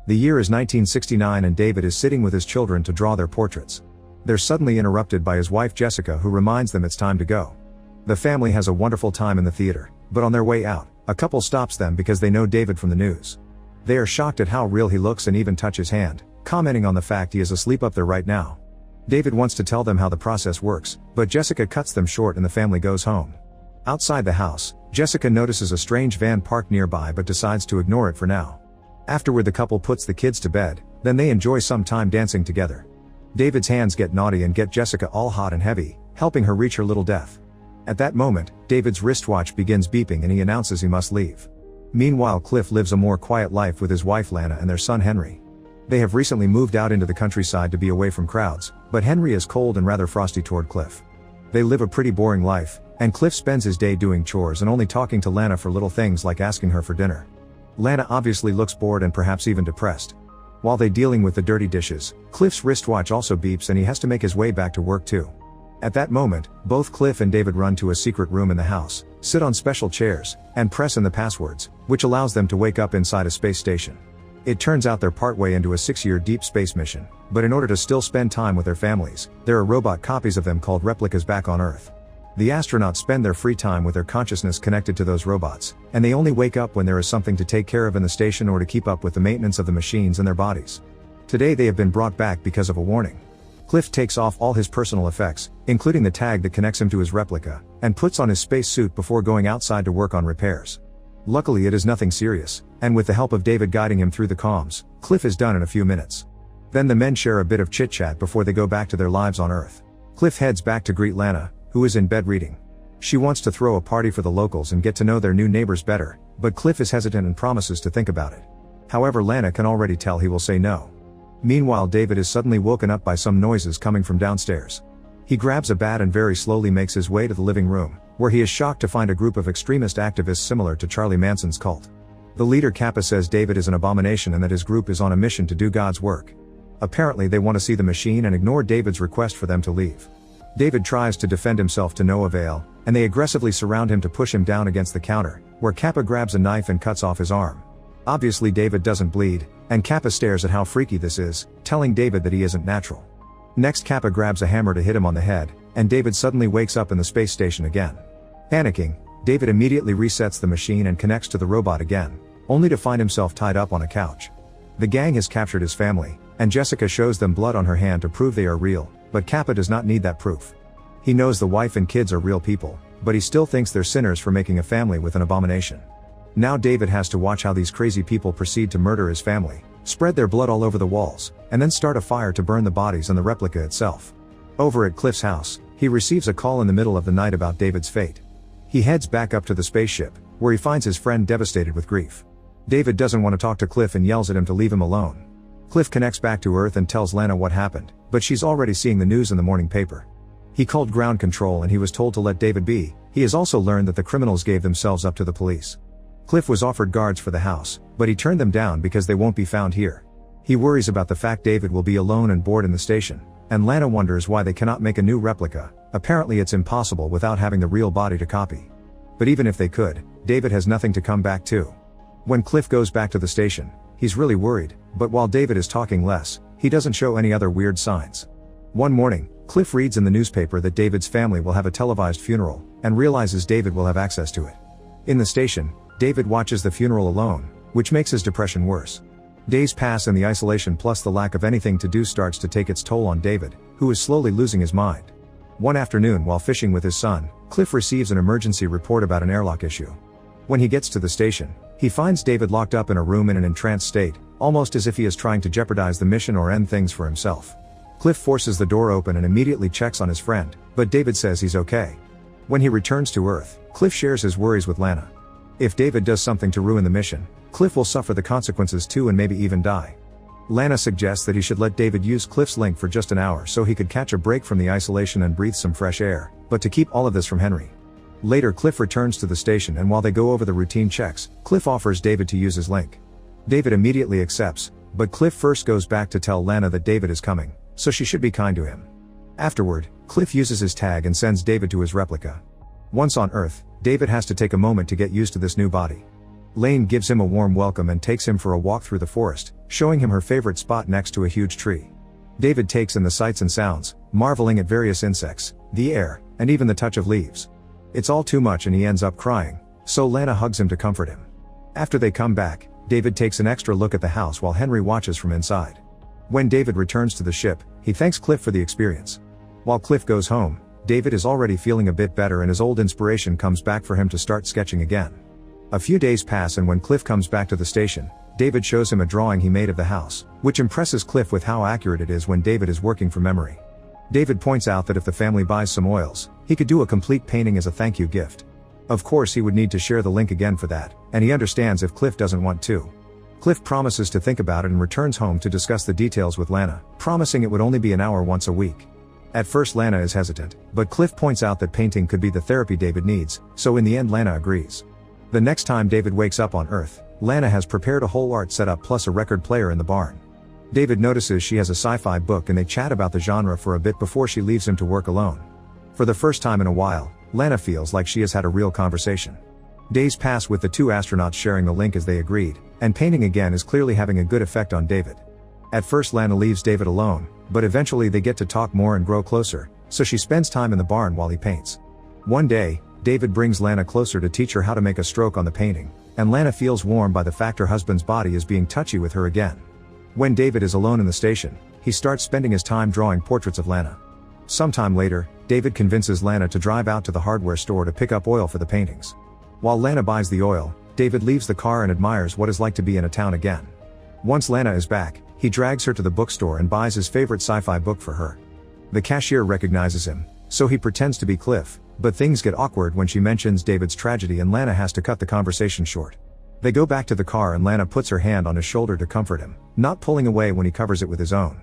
The year is 1969 and David is sitting with his children to draw their portraits. They're suddenly interrupted by his wife Jessica, who reminds them it's time to go. The family has a wonderful time in the theater, but on their way out, a couple stops them because they know David from the news. They are shocked at how real he looks and even touch his hand, commenting on the fact he is asleep up there right now. David wants to tell them how the process works, but Jessica cuts them short and the family goes home. Outside the house, Jessica notices a strange van parked nearby but decides to ignore it for now. Afterward, the couple puts the kids to bed, then they enjoy some time dancing together. David's hands get naughty and get Jessica all hot and heavy, helping her reach her little death. At that moment, David's wristwatch begins beeping and he announces he must leave. Meanwhile, Cliff lives a more quiet life with his wife Lana and their son Henry. They have recently moved out into the countryside to be away from crowds, but Henry is cold and rather frosty toward Cliff. They live a pretty boring life, and Cliff spends his day doing chores and only talking to Lana for little things like asking her for dinner. Lana obviously looks bored and perhaps even depressed. While they dealing with the dirty dishes, Cliff's wristwatch also beeps and he has to make his way back to work too. At that moment, both Cliff and David run to a secret room in the house, sit on special chairs, and press in the passwords, which allows them to wake up inside a space station. It turns out they're partway into a 6-year deep space mission, but in order to still spend time with their families, there are robot copies of them called replicas back on Earth. The astronauts spend their free time with their consciousness connected to those robots, and they only wake up when there is something to take care of in the station or to keep up with the maintenance of the machines and their bodies. Today they have been brought back because of a warning. Cliff takes off all his personal effects, including the tag that connects him to his replica, and puts on his space suit before going outside to work on repairs. Luckily it is nothing serious, and with the help of David guiding him through the comms, Cliff is done in a few minutes. Then the men share a bit of chit-chat before they go back to their lives on Earth. Cliff heads back to greet Lana, who is in bed reading. She wants to throw a party for the locals and get to know their new neighbors better, but Cliff is hesitant and promises to think about it. However, Lana can already tell he will say no. Meanwhile, David is suddenly woken up by some noises coming from downstairs. He grabs a bat and very slowly makes his way to the living room, where he is shocked to find a group of extremist activists similar to Charlie Manson's cult. The leader Kappa says David is an abomination and that his group is on a mission to do God's work. Apparently they want to see the machine and ignore David's request for them to leave. David tries to defend himself to no avail, and they aggressively surround him to push him down against the counter, where Kappa grabs a knife and cuts off his arm. Obviously David doesn't bleed, and Kappa stares at how freaky this is, telling David that he isn't natural. Next, Kappa grabs a hammer to hit him on the head, and David suddenly wakes up in the space station again. Panicking, David immediately resets the machine and connects to the robot again, only to find himself tied up on a couch. The gang has captured his family, and Jessica shows them blood on her hand to prove they are real, but Kappa does not need that proof. He knows the wife and kids are real people, but he still thinks they're sinners for making a family with an abomination. Now David has to watch how these crazy people proceed to murder his family, spread their blood all over the walls, and then start a fire to burn the bodies and the replica itself. Over at Cliff's house, he receives a call in the middle of the night about David's fate. He heads back up to the spaceship, where he finds his friend devastated with grief. David doesn't want to talk to Cliff and yells at him to leave him alone. Cliff connects back to Earth and tells Lana what happened, but she's already seeing the news in the morning paper. He called ground control and he was told to let David be. He has also learned that the criminals gave themselves up to the police. Cliff was offered guards for the house, but he turned them down because they won't be found here. He worries about the fact David will be alone and bored in the station, and Lana wonders why they cannot make a new replica. Apparently it's impossible without having the real body to copy. But even if they could, David has nothing to come back to. When Cliff goes back to the station, he's really worried, but while David is talking less, he doesn't show any other weird signs. One morning, Cliff reads in the newspaper that David's family will have a televised funeral, and realizes David will have access to it. In the station, David watches the funeral alone, which makes his depression worse. Days pass and the isolation plus the lack of anything to do starts to take its toll on David, who is slowly losing his mind. One afternoon while fishing with his son, Cliff receives an emergency report about an airlock issue. When he gets to the station, he finds David locked up in a room in an entranced state, almost as if he is trying to jeopardize the mission or end things for himself. Cliff forces the door open and immediately checks on his friend, but David says he's okay. When he returns to Earth, Cliff shares his worries with Lana. If David does something to ruin the mission, Cliff will suffer the consequences too and maybe even die. Lana suggests that he should let David use Cliff's link for just an hour so he could catch a break from the isolation and breathe some fresh air, but to keep all of this from Henry. Later, Cliff returns to the station and while they go over the routine checks, Cliff offers David to use his link. David immediately accepts, but Cliff first goes back to tell Lana that David is coming, so she should be kind to him. Afterward, Cliff uses his tag and sends David to his replica. Once on Earth, David has to take a moment to get used to this new body. Lane gives him a warm welcome and takes him for a walk through the forest, showing him her favorite spot next to a huge tree. David takes in the sights and sounds, marveling at various insects, the air, and even the touch of leaves. It's all too much and he ends up crying, so Lana hugs him to comfort him. After they come back, David takes an extra look at the house while Henry watches from inside. When David returns to the ship, he thanks Cliff for the experience. While Cliff goes home, David is already feeling a bit better and his old inspiration comes back for him to start sketching again. A few days pass and when Cliff comes back to the station, David shows him a drawing he made of the house, which impresses Cliff with how accurate it is when David is working from memory. David points out that if the family buys some oils, he could do a complete painting as a thank you gift. Of course he would need to share the link again for that, and he understands if Cliff doesn't want to. Cliff promises to think about it and returns home to discuss the details with Lana, promising it would only be an hour once a week. At first Lana is hesitant, but Cliff points out that painting could be the therapy David needs, so in the end Lana agrees. The next time David wakes up on Earth, Lana has prepared a whole art setup plus a record player in the barn. David notices she has a sci-fi book and they chat about the genre for a bit before she leaves him to work alone. For the first time in a while, Lana feels like she has had a real conversation. Days pass with the two astronauts sharing the link as they agreed, and painting again is clearly having a good effect on David. At first Lana leaves David alone, but eventually they get to talk more and grow closer, so she spends time in the barn while he paints. One day, David brings Lana closer to teach her how to make a stroke on the painting, and Lana feels warm by the fact her husband's body is being touchy with her again. When David is alone in the station, he starts spending his time drawing portraits of Lana. Sometime later, David convinces Lana to drive out to the hardware store to pick up oil for the paintings. While Lana buys the oil, David leaves the car and admires what it's like to be in a town again. Once Lana is back, he drags her to the bookstore and buys his favorite sci-fi book for her. The cashier recognizes him, so he pretends to be Cliff, but things get awkward when she mentions David's tragedy and Lana has to cut the conversation short. They go back to the car and Lana puts her hand on his shoulder to comfort him, not pulling away when he covers it with his own.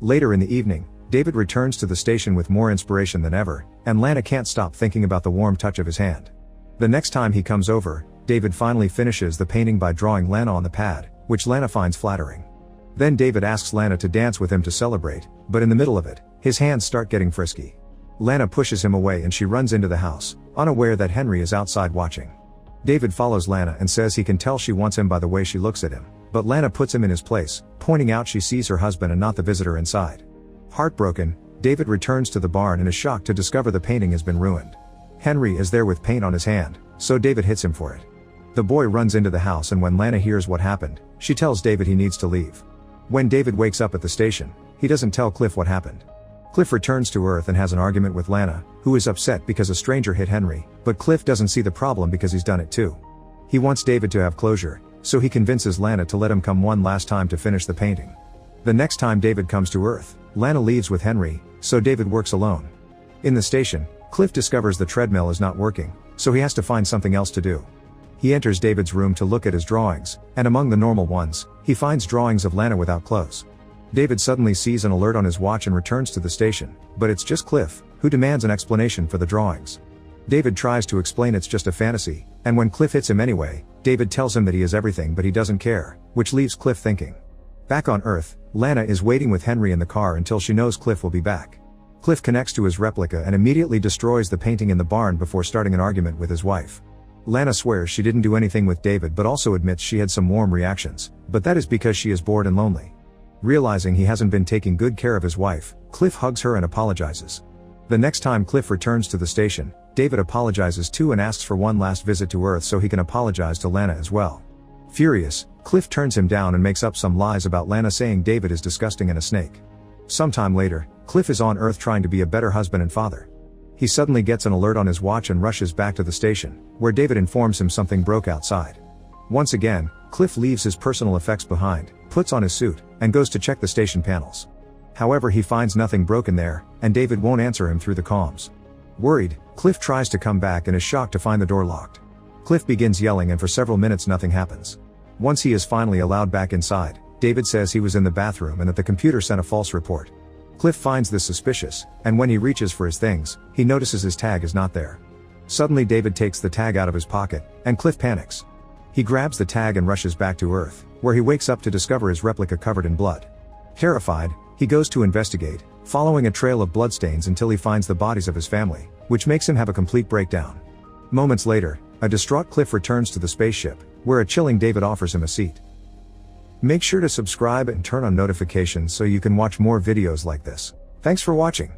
Later in the evening, David returns to the station with more inspiration than ever, and Lana can't stop thinking about the warm touch of his hand. The next time he comes over, David finally finishes the painting by drawing Lana on the pad, which Lana finds flattering. Then David asks Lana to dance with him to celebrate, but in the middle of it, his hands start getting frisky. Lana pushes him away and she runs into the house, unaware that Henry is outside watching. David follows Lana and says he can tell she wants him by the way she looks at him, but Lana puts him in his place, pointing out she sees her husband and not the visitor inside. Heartbroken, David returns to the barn and is shocked to discover the painting has been ruined. Henry is there with paint on his hand, so David hits him for it. The boy runs into the house and when Lana hears what happened, she tells David he needs to leave. When David wakes up at the station, he doesn't tell Cliff what happened. Cliff returns to Earth and has an argument with Lana, who is upset because a stranger hit Henry, but Cliff doesn't see the problem because he's done it too. He wants David to have closure, so he convinces Lana to let him come one last time to finish the painting. The next time David comes to Earth, Lana leaves with Henry, so David works alone. In the station, Cliff discovers the treadmill is not working, so he has to find something else to do. He enters David's room to look at his drawings, and among the normal ones, he finds drawings of Lana without clothes. David suddenly sees an alert on his watch and returns to the station, but it's just Cliff, who demands an explanation for the drawings. David tries to explain it's just a fantasy, and when Cliff hits him anyway, David tells him that he is everything but he doesn't care, which leaves Cliff thinking. Back on Earth, Lana is waiting with Henry in the car until she knows Cliff will be back. Cliff connects to his replica and immediately destroys the painting in the barn before starting an argument with his wife. Lana swears she didn't do anything with David but also admits she had some warm reactions, but that is because she is bored and lonely. Realizing he hasn't been taking good care of his wife, Cliff hugs her and apologizes. The next time Cliff returns to the station, David apologizes too and asks for one last visit to Earth so he can apologize to Lana as well. Furious, Cliff turns him down and makes up some lies about Lana saying David is disgusting and a snake. Sometime later, Cliff is on Earth trying to be a better husband and father. He suddenly gets an alert on his watch and rushes back to the station, where David informs him something broke outside. Once again, Cliff leaves his personal effects behind, puts on his suit, and goes to check the station panels. However, he finds nothing broken there, and David won't answer him through the comms. Worried, Cliff tries to come back and is shocked to find the door locked. Cliff begins yelling and for several minutes nothing happens. Once he is finally allowed back inside, David says he was in the bathroom and that the computer sent a false report. Cliff finds this suspicious, and when he reaches for his things, he notices his tag is not there. Suddenly David takes the tag out of his pocket, and Cliff panics. He grabs the tag and rushes back to Earth, where he wakes up to discover his replica covered in blood. Terrified, he goes to investigate, following a trail of bloodstains until he finds the bodies of his family, which makes him have a complete breakdown. Moments later, a distraught Cliff returns to the spaceship, where a chilling David offers him a seat. Make sure to subscribe and turn on notifications so you can watch more videos like this. Thanks for watching.